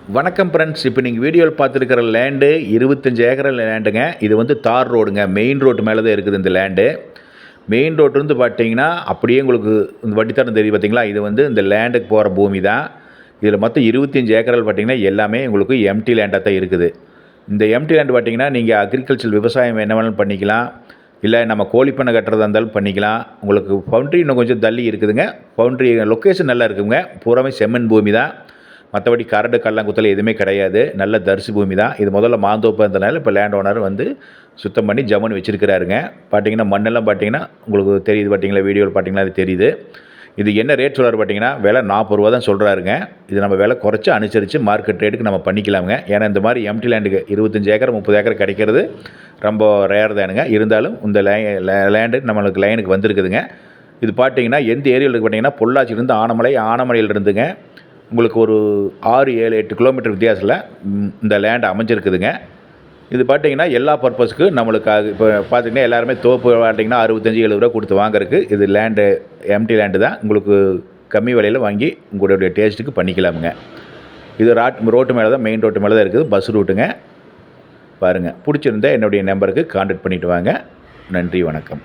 வணக்கம் ஃப்ரெண்ட்ஸ். இப்போ நீங்கள் வீடியோவில் பார்த்துருக்கிற லேண்டு 25 ஏக்கர் லேண்டுங்க. இது வந்து தார் ரோடுங்க. மெயின் ரோட்டு மேலே தான் இருக்குது இந்த லேண்டு. மெயின் ரோட்லேருந்து பார்த்தீங்கன்னா அப்படியே உங்களுக்கு இந்த வட்டித்தரம் தெரியும் பார்த்தீங்களா, இது வந்து இந்த லேண்டுக்கு போகிற பூமி தான். இதில் மொத்தம் 25 ஏக்கர்கள் பார்த்தீங்கன்னா எல்லாமே உங்களுக்கு எம்டி லேண்டாக தான் இருக்குது. இந்த எம்டி லேண்டு பார்த்தீங்கன்னா நீங்கள் அக்ரிகல்ச்சர் விவசாயம் என்ன வேணாலும் பண்ணிக்கலாம், இல்லை நம்ம கோழி பண்ணை கட்டுறதா இருந்தாலும் பண்ணிக்கலாம். உங்களுக்கு பவுண்ட்ரி இன்னும் கொஞ்சம் தள்ளி இருக்குதுங்க. பவுண்ட்ரி லொக்கேஷன் நல்லா இருக்குங்க. பூராமே செம்மண் பூமி தான். மற்றபடி கரடு கல்லாங்குத்தல் எதுவுமே கிடையாது. நல்ல தரிசு பூமி தான். இது முதல்ல மாந்தோப்பாக இருந்தனால இப்போ லேண்ட் ஓனர் வந்து சுத்தம் பண்ணி ஜம்முன்னு வச்சுருக்கிறாருங்க. பார்த்தீங்கன்னா மண்ணெல்லாம் பார்த்தீங்கன்னா உங்களுக்கு தெரியுது, பார்த்தீங்களா வீடியோவில் பார்த்தீங்கன்னா அது தெரியுது. இது என்ன ரேட் சொல்கிறாரு பார்த்தீங்கன்னா, விலை 40 ரூபா தான் சொல்கிறாருங்க. இது நம்ம விலை குறைச்சி அனுசரித்து மார்க்கெட் ரேட்டுக்கு நம்ம பண்ணிக்கலாமுங்க. ஏன்னா இந்த மாதிரி எம்டி லேண்டுக்கு 25 ஏக்கர் 30 ஏக்கர் கிடைக்கிறது ரொம்ப ரேர் தானுங்க. இருந்தாலும் இந்த லேண்டு நம்மளுக்கு லைனுக்கு வந்திருக்குதுங்க. இது பார்த்தீங்கன்னா எந்த ஏரியாவில் இருக்குது பார்த்தீங்கன்னா, பொள்ளாச்சியிலேருந்து ஆனமலையிலிருந்துங்க உங்களுக்கு ஒரு 6, 7, 8 கிலோமீட்டர் வித்தியாசத்தில் இந்த லேண்ட் அமைஞ்சிருக்குதுங்க. இது பார்த்தீங்கன்னா எல்லா பர்பஸ்க்கு நம்மளுக்கு இப்போ பார்த்தீங்கன்னா எல்லாருமே தோப்பு பார்த்தீங்கன்னா 65, 70 ரூபா கொடுத்து வாங்குறதுக்கு இது லேண்டு எம்டி லேண்டு தான். உங்களுக்கு கம்மி விலையில் வாங்கி உங்களுடைய டேஸ்ட்டுக்கு பண்ணிக்கலாமுங்க. இது ரோட்டு மேலே தான், மெயின் ரோட்டு மேலே தான் இருக்குது. பஸ் ரூட்டுங்க. பாருங்கள், பிடிச்சிருந்தா என்னுடைய நம்பருக்கு கான்டாக்ட் பண்ணிவிட்டு வாங்க. நன்றி, வணக்கம்.